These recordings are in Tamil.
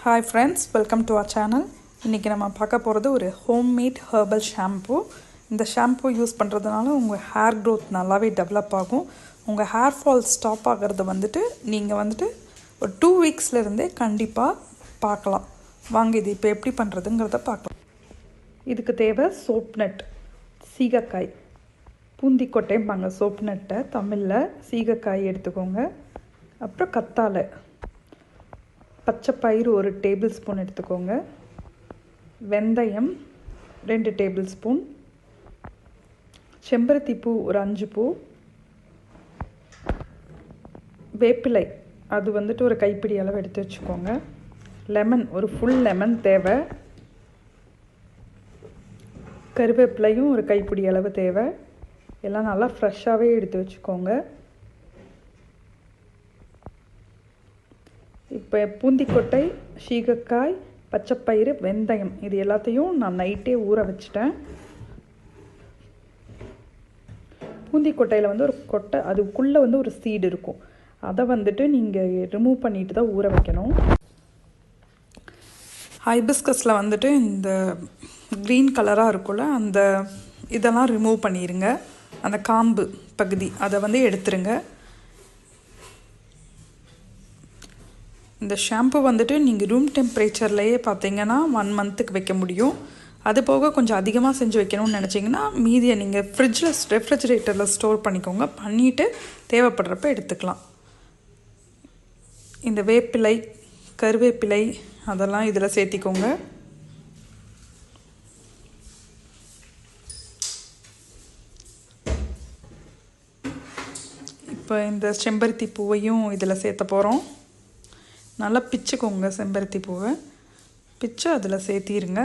Hi friends, welcome to our channel. இன்றைக்கி நம்ம பார்க்க போகிறது ஒரு ஹோம்மேட் ஹெர்பல் ஷாம்பூ. இந்த ஷாம்பூ யூஸ் பண்ணுறதுனால உங்கள் ஹேர் க்ரோத் நல்லாவே டெவலப் ஆகும். உங்கள் ஹேர் ஃபால் ஸ்டாப் ஆகிறது நீங்கள் ஒரு 2 வீக்ஸ்லேருந்தே கண்டிப்பாக பார்க்கலாம். வாங்க இது இப்போ எப்படி பண்ணுறதுங்கிறத பார்க்கலாம். இதுக்கு தேவை சோப் நட், சீகக்காய், பூந்திக்கொட்டைம்பாங்க சோப் நட்டை தமிழில். சீகக்காய் எடுத்துக்கோங்க. அப்புறம் கத்தாழை, பச்சை பயிறு 1 டேபிள் ஸ்பூன் எடுத்துக்கோங்க. வெந்தயம் 2 டேபிள் ஸ்பூன், செம்பருத்தி பூ ஒரு 5 பூ, வேப்பிலை அது ஒரு கைப்பிடி அளவு எடுத்து வச்சுக்கோங்க. லெமன் ஒரு ஃபுல் லெமன் தேவை. கருவேப்பிலையும் ஒரு கைப்பிடி அளவு தேவை. எல்லாம் நல்லா ஃப்ரெஷ்ஷாகவே எடுத்து வச்சுக்கோங்க. இப்போ பூந்திக்கொட்டை, சீகக்காய், பச்சைப்பயிறு, வெந்தயம் இது எல்லாத்தையும் நான் நைட்டே ஊற வச்சிட்டேன். பூந்திக்கொட்டையில் ஒரு கொட்டை, அதுக்குள்ளே ஒரு சீடு இருக்கும். அதை நீங்கள் ரிமூவ் பண்ணிட்டு தான் ஊற வைக்கணும். ஹைபிஸ்கஸில் இந்த க்ரீன் கலராக இருக்கும்ல, அந்த இதெல்லாம் ரிமூவ் பண்ணிடுங்க. அந்த காம்பு பகுதி அதை எடுத்துருங்க. இந்த ஷாம்பு நீங்கள் ரூம் டெம்பரேச்சர்லேயே பார்த்தீங்கன்னா 1 மந்த்துக்கு வைக்க முடியும். அது போக கொஞ்சம் அதிகமாக செஞ்சு வைக்கணும்னு நினச்சிங்கன்னா மீதியை நீங்கள் ரெஃப்ரிஜரேட்டரில் ஸ்டோர் பண்ணிக்கோங்க. பண்ணிவிட்டு தேவைப்படுறப்ப எடுத்துக்கலாம். இந்த வேப்பிலை, கருவேப்பிலை அதெல்லாம் இதில் சேர்த்திக்கோங்க. இப்போ இந்த செம்பருத்தி பூவையும் இதில் சேர்த்த போகிறோம். நல்லா பிச்சுக்கோங்க. செம்பருத்தி பூவை பிச்சு அதில் சேர்த்திருங்க.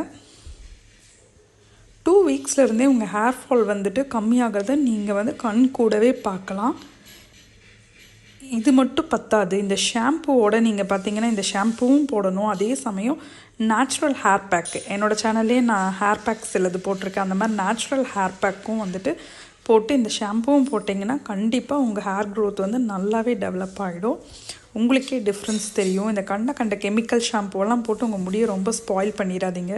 2 வீக்ஸ்லேருந்தே உங்கள் ஹேர் ஃபால் கம்மியாகிறத நீங்கள் கண் கூடவே பார்க்கலாம். இது மட்டும் பத்தாது. இந்த ஷாம்பூவோட நீங்கள் பார்த்தீங்கன்னா இந்த ஷாம்பூவும் போடணும். அதே சமயம் நேச்சுரல் ஹேர் பேக், என்னோடய சேனல்லே நான் ஹேர் பேக் சிலது போட்டிருக்கேன். அந்த மாதிரி நேச்சுரல் ஹேர் பேக்கும் போட்டு இந்த ஷாம்பூவும் போட்டிங்கன்னா கண்டிப்பாக உங்கள் ஹேர் க்ரோத் நல்லாவே டெவலப் ஆகிடும். உங்களுக்கே டிஃப்ரென்ஸ் தெரியும். இந்த கண்ட கெமிக்கல் ஷாம்பூவெல்லாம் போட்டு உங்கள் முடியை ரொம்ப ஸ்பாயில் பண்ணிடாதீங்க.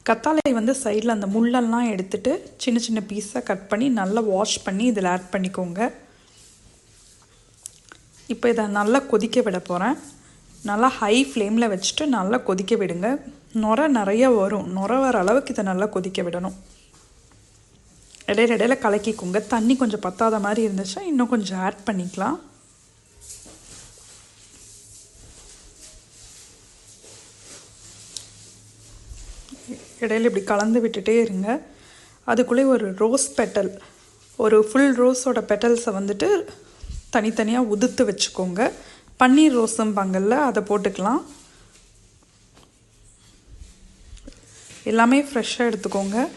கத்தாழை சைடில் அந்த முள்ளெல்லாம் எடுத்துகிட்டு சின்ன சின்ன பீஸாக கட் பண்ணி நல்லா வாஷ் பண்ணி இதில் ஆட் பண்ணிக்கோங்க. இப்போ இதை நல்லா கொதிக்க விட போகிறேன். நல்லா ஹை ஃப்ளேமில் வச்சுட்டு நல்லா கொதிக்க விடுங்க. நுரை நிறைய வரும். நுரை வர அளவுக்கு இதை நல்லா கொதிக்க விடணும். இடையில கலக்கிக்கோங்க. தண்ணி கொஞ்சம் பத்தாத மாதிரி இருந்துச்சுன்னா இன்னும் கொஞ்சம் ஆட் பண்ணிக்கலாம். இடையில இப்படி கலந்து விட்டுட்டே இருங்க. அதுக்குள்ளே ஒரு ரோஸ் பெட்டல், ஒரு ஃபுல் ரோஸோட பெட்டல்ஸை தனித்தனியாக உதுத்து வச்சுக்கோங்க. பன்னீர் ரோஸும்பாங்கல்ல, அதை போட்டுக்கலாம். எல்லாமே ஃப்ரெஷ்ஷாக எடுத்துக்கோங்க.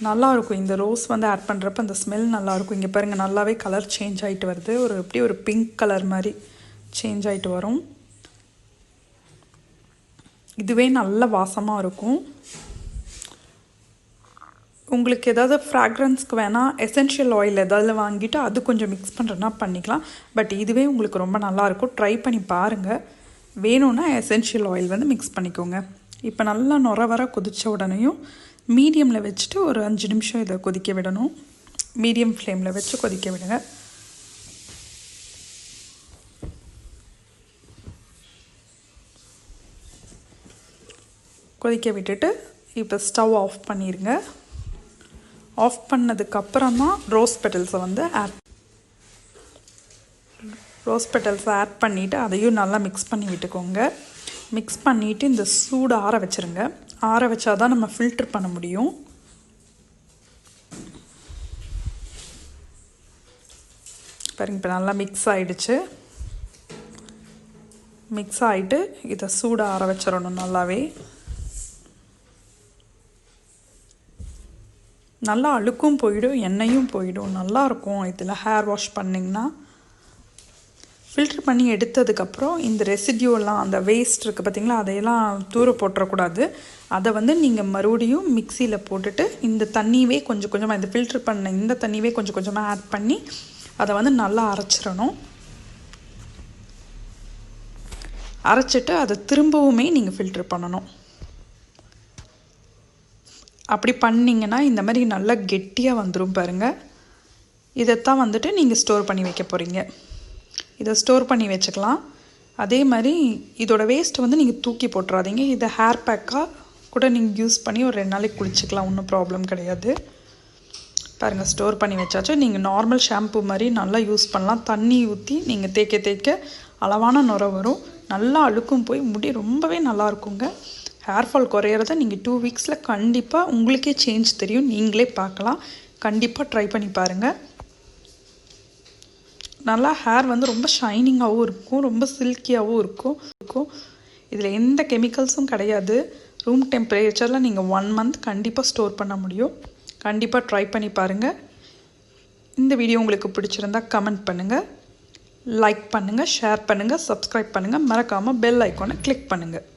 நல்லாயிருக்கும் இந்த ரோஸ் ஆட் பண்ணுறப்ப அந்த ஸ்மெல் நல்லாயிருக்கும். இங்கே பாருங்கள், நல்லாவே கலர் சேஞ்ச் ஆகிட்டு வருது. எப்படி ஒரு பிங்க் கலர் மாதிரி சேஞ்ச் ஆகிட்டு வரும். இதுவே நல்ல வாசமாக இருக்கும். உங்களுக்கு ஏதாவது ஃப்ராக்ரன்ஸ்க்கு வேணால் எசென்ஷியல் ஆயில் ஏதாவது வாங்கிட்டு அது கொஞ்சம் மிக்ஸ் பண்ணுறதுனா பண்ணிக்கலாம். பட் இதுவே உங்களுக்கு ரொம்ப நல்லாயிருக்கும். ட்ரை பண்ணி பாருங்கள். வேணும்னா எசென்ஷியல் ஆயில் மிக்ஸ் பண்ணிக்கோங்க. இப்போ நல்லா நுர வர கொதித்த உடனேயும் மீடியமில் வச்சுட்டு ஒரு 5 நிமிஷம் இதை கொதிக்க விடணும். மீடியம் ஃப்ளேமில் வச்சு கொதிக்க விடுங்க. கொதிக்க விட்டுட்டு இப்போ ஸ்டவ் ஆஃப் பண்ணிடுங்க. ஆஃப் பண்ணதுக்கப்புறம் தான் ரோஸ் பெட்டல்ஸை ஆட் பண்ணிவிட்டு அதையும் நல்லா மிக்ஸ் பண்ணி விட்டுக்கோங்க. மிக்ஸ் பண்ணிவிட்டு இந்த சூடு ஆற வச்சுருங்க. ஆற வச்சா தான் நம்ம ஃபில்டர் பண்ண முடியும். பாருங்க, இப்போ நல்லா மிக்ஸ் ஆகிடுச்சு. மிக்ஸ் ஆகிட்டு இதை சூடு ஆற வச்சிடணும். நல்லாவே நல்லா அழுக்கும் போயிடும், எண்ணெயும் போயிடும். நல்லாயிருக்கும். இதில் ஹேர் வாஷ் பண்ணிங்கன்னா ஃபில்ட்ரு பண்ணி எடுத்ததுக்கப்புறம் இந்த ரெசிடியூலாம், அந்த வேஸ்ட் இருக்குது பார்த்திங்களா, அதையெல்லாம் தூர போட்டுறக்கூடாது. அதை நீங்கள் மறுபடியும் மிக்சியில் போட்டுட்டு இந்த தண்ணியவே கொஞ்சம் கொஞ்சமாக, இந்த ஃபில்ட்ரு பண்ண இந்த தண்ணியவே கொஞ்சம் கொஞ்சமாக ஆட் பண்ணி அதை நல்லா அரைச்சிடணும். அரைச்சிட்டு அதை திரும்பவுமே நீங்கள் ஃபில்டர் பண்ணணும். அப்படி பண்ணிங்கன்னா இந்த மாதிரி நல்லா கெட்டியாக வந்துடும் பாருங்கள். இதைத்தான் வந்துட்டு நீங்கள் ஸ்டோர் பண்ணி வைக்க போகிறீங்க. இதை ஸ்டோர் பண்ணி வச்சுக்கலாம். அதே மாதிரி இதோட வேஸ்ட்டை வந்து நீங்கள் தூக்கி போட்டுறாதீங்க. இதை ஹேர் பேக்காக கூட நீங்கள் யூஸ் பண்ணி ஒரு 2 நாளைக்கு குளிச்சுக்கலாம், ஒன்றும் ப்ராப்ளம் கிடையாது. பாருங்கள், ஸ்டோர் பண்ணி வச்சாச்சு. நீங்கள் நார்மல் ஷாம்பு மாதிரி நல்லா யூஸ் பண்ணலாம். தண்ணி ஊற்றி நீங்கள் தேய்க்க தேய்க்க அளவான நுரை வரும். நல்லா அழுக்கும் போய் முடி ரொம்பவே நல்லா இருக்குங்க. ஹேர் ஃபால் குறையிறத நீங்கள் 2 வீக்ஸில் கண்டிப்பாக உங்களுக்கே சேஞ்ச் தெரியும். நீங்களே பார்க்கலாம். கண்டிப்பாக ட்ரை பண்ணி பாருங்கள். நல்லா ஹேர் வந்து ரொம்ப ஷைனிங்காகவும் இருக்கும், ரொம்ப சில்கியாகவும் இருக்கும். இதில் எந்த கெமிக்கல்ஸும் கிடையாது. ரூம் டெம்பரேச்சரில் நீங்கள் 1 மந்த் கண்டிப்பாக ஸ்டோர் பண்ண முடியும். கண்டிப்பாக ட்ரை பண்ணி பாருங்கள். இந்த வீடியோ உங்களுக்கு பிடிச்சிருந்தா கமெண்ட் பண்ணுங்கள், லைக் பண்ணுங்கள், ஷேர் பண்ணுங்கள், சப்ஸ்கிரைப் பண்ணுங்கள். மறக்காமல் பெல் ஐக்கானை கிளிக் பண்ணுங்கள்.